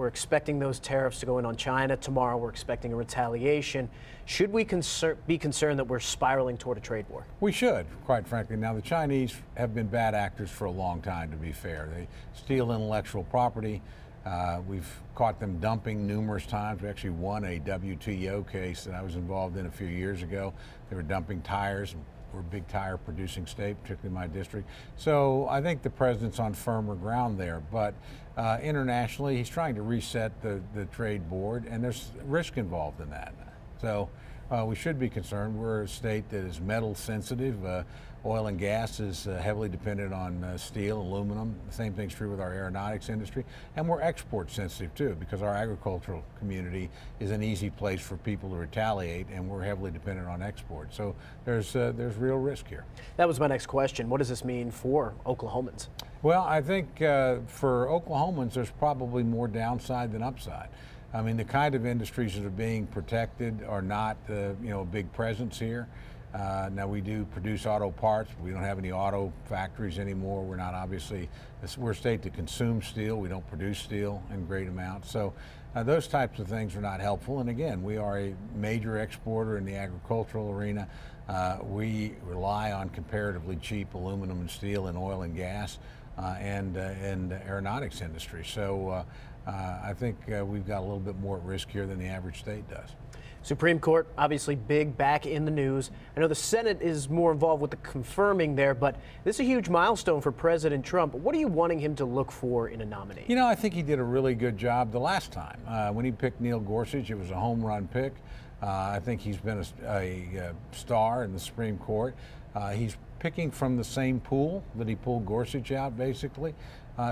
we're expecting those tariffs to go in on China. Tomorrow we're expecting a retaliation. Should we be concerned that we're spiraling toward a trade war? We should, quite frankly. Now, the Chinese have been bad actors for a long time, to be fair. They steal intellectual property. We've caught them dumping numerous times. We actually won a WTO case that I was involved in a few years ago. They were dumping tires. We're a big tire producing state, particularly my district. So I think the president's on firmer ground there. But internationally, he's trying to reset the trade board, and there's risk involved in that. So we should be concerned. We're a state that is metal sensitive. Oil and gas is heavily dependent on steel, aluminum. The same thing's true with our aeronautics industry. And we're export sensitive too, because our agricultural community is an easy place for people to retaliate, and we're heavily dependent on export. So there's real risk here. That was my next question. What does this mean for Oklahomans? Well, I think for Oklahomans, there's probably more downside than upside. I mean, the kind of industries that are being protected are not, a big presence here. Now, we do produce auto parts. We don't have any auto factories anymore. We're not we're a state that consumes steel. We don't produce steel in great amounts. So those types of things are not helpful. And again, we are a major exporter in the agricultural arena. We rely on comparatively cheap aluminum and steel in oil and gas and the aeronautics industry. So I think we've got a little bit more at risk here than the average state does. Supreme Court, obviously big, back in the news. I know the Senate is more involved with the confirming there, but this is a huge milestone for President Trump. What are you wanting him to look for in a nominee? You know, I think he did a really good job the last time. When he picked Neil Gorsuch, it was a home run pick. I think he's been a star in the Supreme Court. He's picking from the same pool that he pulled Gorsuch out, basically.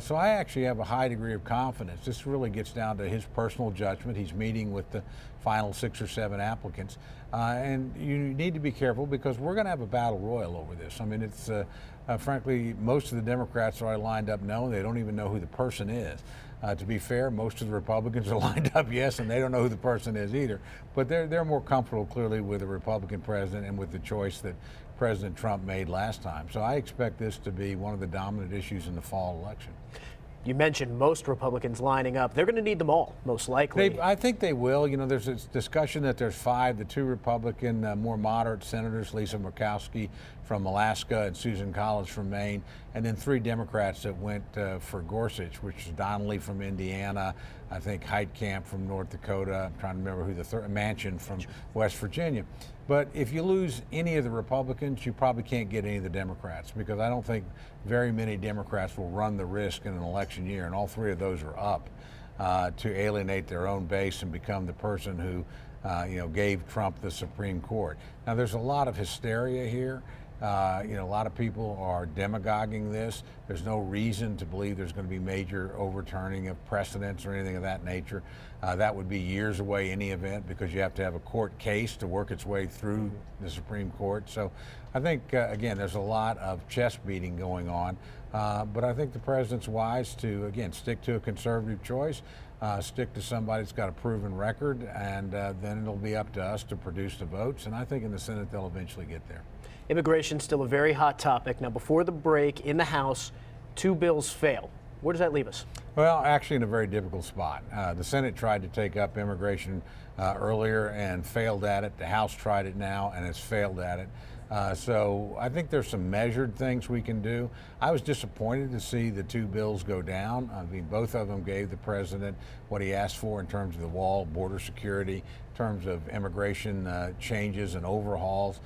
So I actually have a high degree of confidence. This really gets down to his personal judgment. He's meeting with the final 6 or 7 applicants. And you need to be careful because we're going to have a battle royal over this. I mean, it's frankly, most of the Democrats are already lined up no. They don't even know who the person is. To be fair, most of the Republicans are lined up yes, and they don't know who the person is either. But they're more comfortable, clearly, with the Republican president and with the choice that President Trump made last time. So I expect this to be one of the dominant issues in the fall election. You mentioned most Republicans lining up. They're going to need them all, most likely. I think they will. You know, there's a discussion that there's 5, the 2 Republican, more moderate senators, Lisa Murkowski from Alaska and Susan Collins from Maine, and then 3 Democrats that went for Gorsuch, which is Donnelly from Indiana, I think Heitkamp from North Dakota, I'm trying to remember who the third, Manchin from West Virginia. But if you lose any of the Republicans, you probably can't get any of the Democrats, because I don't think very many Democrats will run the risk in an election year, and all 3 of those are up to alienate their own base and become the person who gave Trump the Supreme Court. Now, there's a lot of hysteria here. A lot of people are demagoguing this. There's no reason to believe there's going to be major overturning of precedents or anything of that nature. That would be years away any event, because you have to have a court case to work its way through the Supreme Court. So I think, again, there's a lot of chest beating going on. But I think the president's wise to, again, stick to a conservative choice, stick to somebody that's got a proven record, and then it'll be up to us to produce the votes. And I think in the Senate they'll eventually get there. Immigration still a very hot topic. Now, before the break in the House, 2 bills fail. Where does that leave us? Well, actually in a very difficult spot. The Senate tried to take up immigration earlier and failed at it. The House tried it now and has failed at it. So I think there's some measured things we can do. I was disappointed to see the 2 bills go down. I mean, both of them gave the president what he asked for in terms of the wall, border security, in terms of immigration changes and overhauls,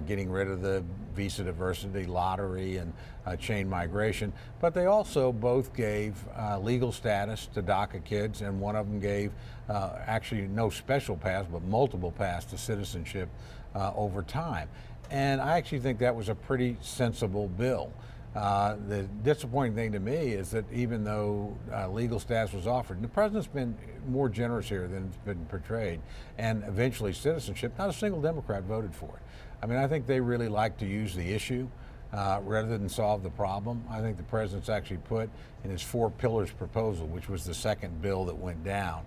getting rid of the visa diversity lottery and chain migration. But they also both gave legal status to DACA kids, and one of them gave actually no special pass, but multiple pass to citizenship over time. And I actually think that was a pretty sensible bill. The disappointing thing to me is that even though legal status was offered, the president's been more generous here than it's been portrayed, and eventually citizenship, not a single Democrat voted for it. I mean, I think they really like to use the issue rather than solve the problem. I think the president's actually put in his 4 pillars proposal, which was the second bill that went down,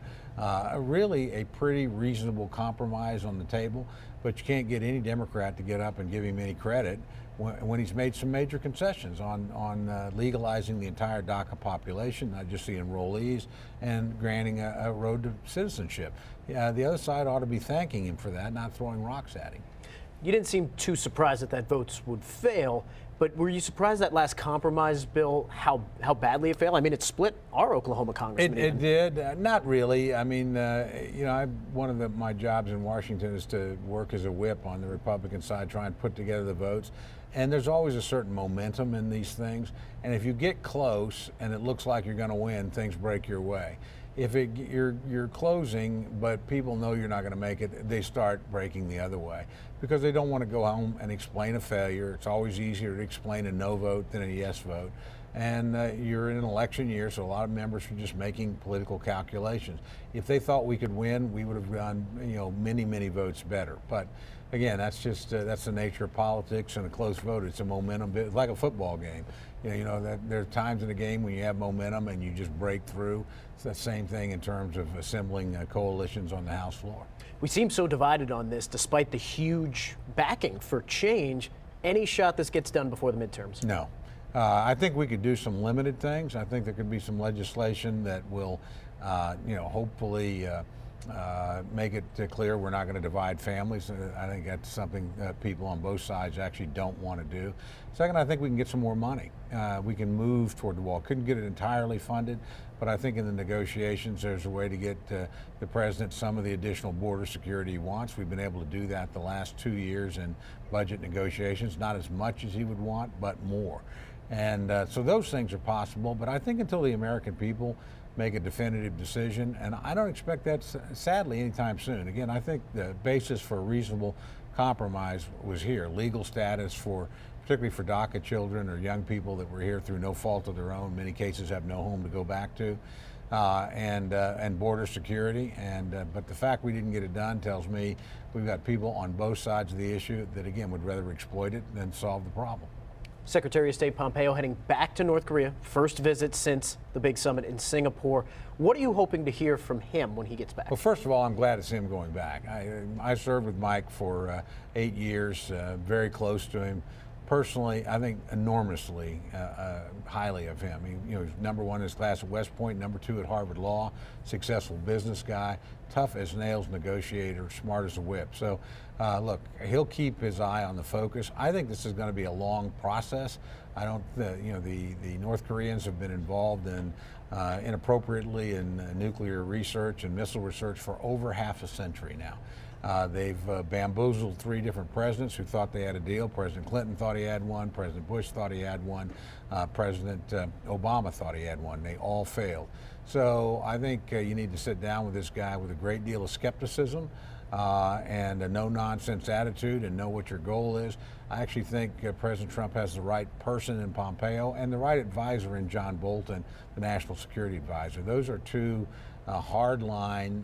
really a pretty reasonable compromise on the table, but you can't get any Democrat to get up and give him any credit when he's made some major concessions on legalizing the entire DACA population, not just the enrollees, and granting a road to citizenship. The other side ought to be thanking him for that, not throwing rocks at him. You didn't seem too surprised that votes would fail, but were you surprised that last compromise bill, how badly it failed? I mean, it split our Oklahoma congressman. It did. Not really. I mean, one of my jobs in Washington is to work as a whip on the Republican side, trying to put together the votes. And there's always a certain momentum in these things. And if you get close and it looks like you're going to win, things break your way. If you're closing, but people know you're not going to make it, they start breaking the other way because they don't want to go home and explain a failure. It's always easier to explain a no vote than a yes vote. And you're in an election year, so a lot of members are just making political calculations. If they thought we could win, we would have done many votes better. But again, that's just that's the nature of politics and a close vote. It's a momentum. It's like a football game. That there are times in a game when you have momentum and you just break through. It's the same thing in terms of assembling coalitions on the House floor. We seem so divided on this, despite the huge backing for change. Any shot this gets done before the midterms? No. I think we could do some limited things. I think there could be some legislation that will, hopefully make it clear we're not going to divide families. I think that's something people on both sides actually don't want to do. Second, I think we can get some more money. We can move toward the wall. Couldn't get it entirely funded, but I think in the negotiations there's a way to get the president some of the additional border security he wants. We've been able to do that the last 2 years in budget negotiations, not as much as he would want, but more. And so those things are possible, but I think until the American people make a definitive decision, and I don't expect that, sadly, anytime soon. Again, I think the basis for a reasonable compromise was here. Legal status particularly for DACA children or young people that were here through no fault of their own, in many cases have no home to go back to, and border security. But the fact we didn't get it done tells me we've got people on both sides of the issue that, again, would rather exploit it than solve the problem. Secretary of State Pompeo heading back to North Korea, first visit since the big summit in Singapore. What are you hoping to hear from him when he gets back? Well, first of all, I'm glad to see him going back. I served with Mike for 8 years, very close to him. Personally, I think enormously highly of him. He's #1 in his class at West Point, #2 at Harvard Law, successful business guy, tough as nails negotiator, smart as a whip. So look, he'll keep his eye on the focus. I think this is going to be a long process. I don't, the North Koreans have been involved in inappropriately in nuclear research and missile research for over half a century now. They've bamboozled 3 different presidents who thought they had a deal. President Clinton thought he had one. President Bush thought he had one. President Obama thought he had one. They all failed. So I think you need to sit down with this guy with a great deal of skepticism and a no-nonsense attitude and know what your goal is. I actually think President Trump has the right person in Pompeo and the right advisor in John Bolton, the National Security Advisor. Those are 2 hardline,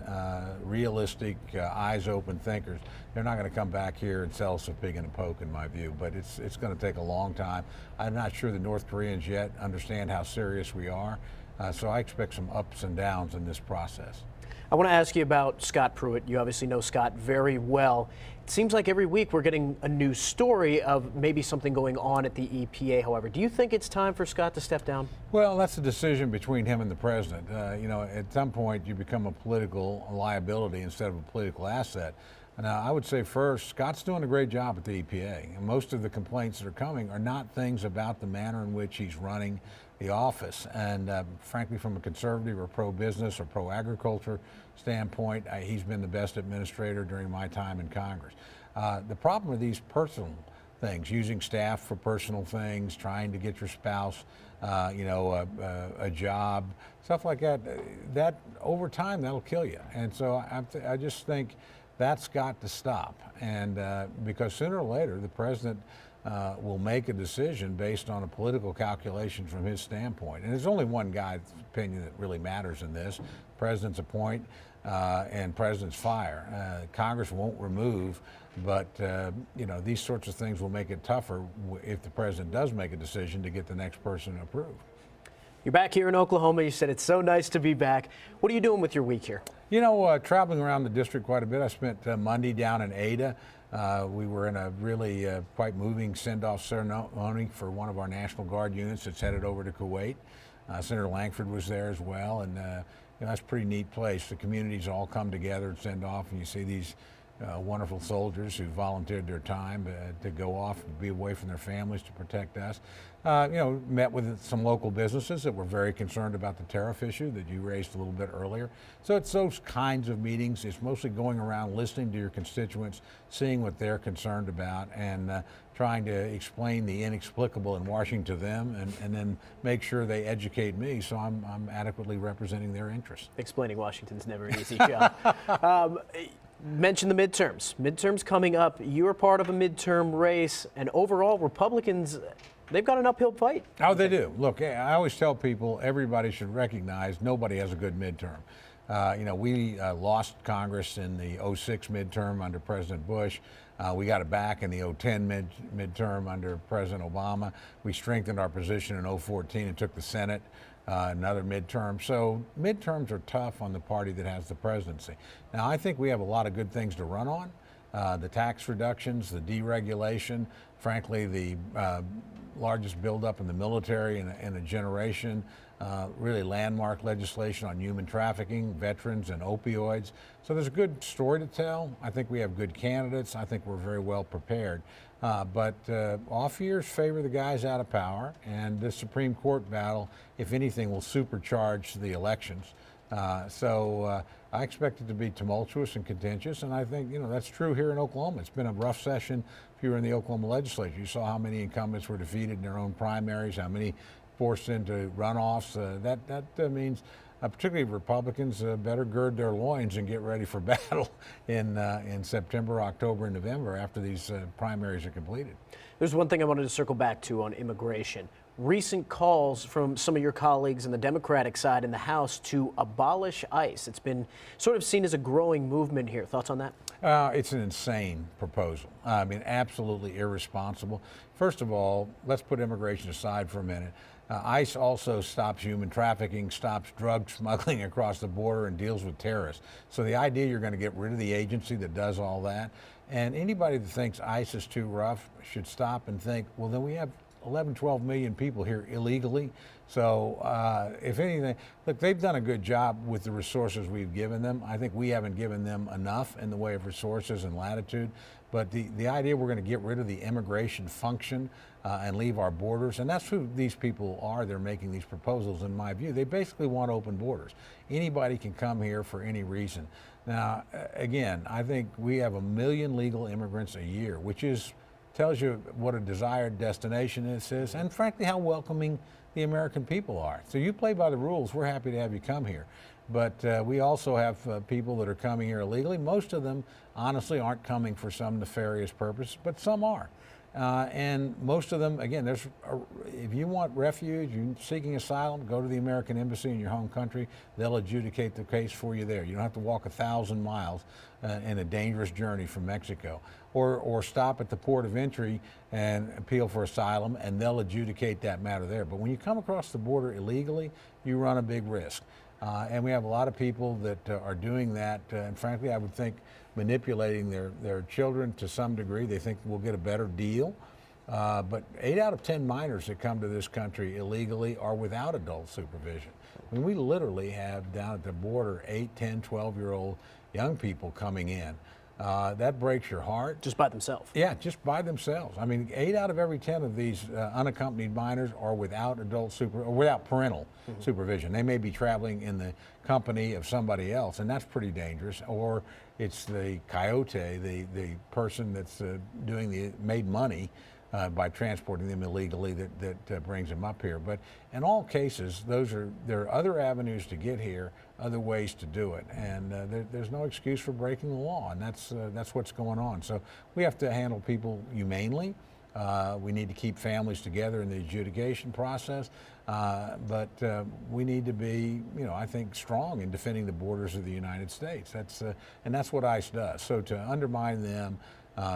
realistic, eyes-open thinkers. They're not going to come back here and sell us a pig in a poke, in my view, but it's going to take a long time. I'm not sure the North Koreans yet understand how serious we are, so I expect some ups and downs in this process. I want to ask you about Scott Pruitt. You obviously know Scott very well. It seems like every week we're getting a new story of maybe something going on at the EPA. However, do you think it's time for Scott to step down? Well, that's a decision between him and the president. At some point you become a political liability instead of a political asset. Now, I would say first, Scott's doing a great job at the EPA. And most of the complaints that are coming are not things about the manner in which he's running the office. And frankly, from a conservative or pro-business or pro-agriculture standpoint, he's been the best administrator during my time in Congress. The problem with these personal things, using staff for personal things, trying to get your spouse, a job, stuff like that, that over time, that'll kill you. And so I just think that's got to stop. And because sooner or later, the president will make a decision based on a political calculation from his standpoint. And there's only one guy's opinion that really matters in this. Presidents appoint and presidents fire. Congress won't remove, but these sorts of things will make it tougher if the president does make a decision to get the next person approved. You're back here in Oklahoma. You said it's so nice to be back. What are you doing with your week here? Traveling around the district quite a bit. I spent Monday down in Ada. We were in a really quite moving send-off ceremony for one of our National Guard units that's headed over to Kuwait. Senator Langford was there as well, and that's a pretty neat place. The communities all come together and send off, and you see these wonderful soldiers who volunteered their time to go off and be away from their families to protect us. Met with some local businesses that were very concerned about the tariff issue that you raised a little bit earlier. So it's those kinds of meetings. It's mostly going around listening to your constituents, seeing what they're concerned about, and trying to explain the inexplicable in Washington to them, and then make sure they educate me so I'm adequately representing their interests. Explaining Washington's never an easy job. Mention the midterms. Midterms coming up. You're part of a midterm race, and overall, Republicans, they've got an uphill fight. Oh, they do. Look, I always tell people everybody should recognize nobody has a good midterm. We lost Congress in the 06 midterm under President Bush. We got it back in the 010 midterm under President Obama. We strengthened our position in 014 and took the Senate. Another midterm. So midterms are tough on the party that has the presidency. Now, I think we have a lot of good things to run on. The tax reductions, the deregulation, frankly, the largest buildup in the military in a generation, really landmark legislation on human trafficking, veterans, and opioids. So there's a good story to tell. I think we have good candidates. I think we're very well prepared. But off years favor the guys out of power, and this Supreme Court battle, if anything, will supercharge the elections. So I expect it to be tumultuous and contentious, and I think that's true here in Oklahoma. It's been a rough session. If you were in the Oklahoma legislature, you saw how many incumbents were defeated in their own primaries, how many forced into runoffs. That means particularly Republicans better gird their loins and get ready for battle in September, October, and November after these primaries are completed. There's one thing I wanted to circle back to on immigration. Recent calls from some of your colleagues on the Democratic side in the House to abolish ICE. It's been sort of seen as a growing movement here. Thoughts on that? It's an insane proposal. I mean, absolutely irresponsible. First of all, let's put immigration aside for a minute. ICE also stops human trafficking, stops drug smuggling across the border, and deals with terrorists. So the idea you're going to get rid of the agency that does all that, and anybody that thinks ICE is too rough should stop and think, well, then we have 11, 12 million people here illegally. So if anything, look, they've done a good job with the resources we've given them. I think we haven't given them enough in the way of resources and latitude. But the idea we're going to get rid of the immigration function and leave our borders, and that's who these people are. They're making these proposals, in my view. They basically want open borders. Anybody can come here for any reason. Now, again, I think we have 1 million legal immigrants a year, which tells you what a desired destination this is, and frankly, how welcoming the American people are. So you play by the rules. We're happy to have you come here. But we also have people that are coming here illegally. Most of them, honestly, aren't coming for some nefarious purpose, but some are. And most of them, again, if you want refuge, you're seeking asylum, go to the American Embassy in your home country. They'll adjudicate the case for you there. You don't have to walk 1,000 miles in a dangerous journey from Mexico. Or stop at the port of entry and appeal for asylum, and they'll adjudicate that matter there. But when you come across the border illegally, you run a big risk. And we have a lot of people that are doing that, and frankly, I would think manipulating their children to some degree. They think we'll get a better deal. But 8 out of 10 minors that come to this country illegally are without adult supervision. I mean, we literally have down at the border 8, 10, 12-year-old young people coming in. That breaks your heart. Just by themselves? Yeah, just by themselves. I mean, 8 out of every 10 of these unaccompanied minors are without without parental supervision. They may be traveling in the company of somebody else, and that's pretty dangerous. Or it's the coyote, the person that's made money by transporting them illegally that brings them up here. But in all cases, there are other avenues to get here, other ways to do it, and there's no excuse for breaking the law, and that's what's going on. So we have to handle people humanely. We need to keep families together in the adjudication process, but we need to be, I think, strong in defending the borders of the United States. And that's what ICE does. So to undermine them,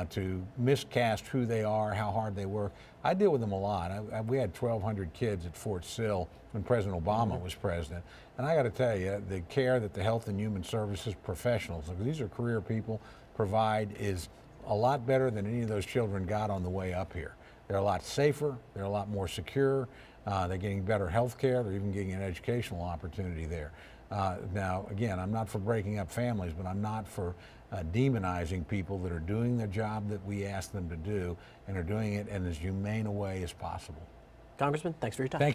to miscast who they are, how hard they work. I deal with them a lot. We had 1,200 kids at Fort Sill when President Obama was president. And I got to tell you, the care that the Health and Human Services professionals, these are career people, provide is a lot better than any of those children got on the way up here. They're a lot safer, they're a lot more secure, they're getting better health care, they're even getting an educational opportunity there. Now, again, I'm not for breaking up families, but I'm not for demonizing people that are doing the job that we ask them to do and are doing it in as humane a way as possible. Congressman, thanks for your time. Thank you.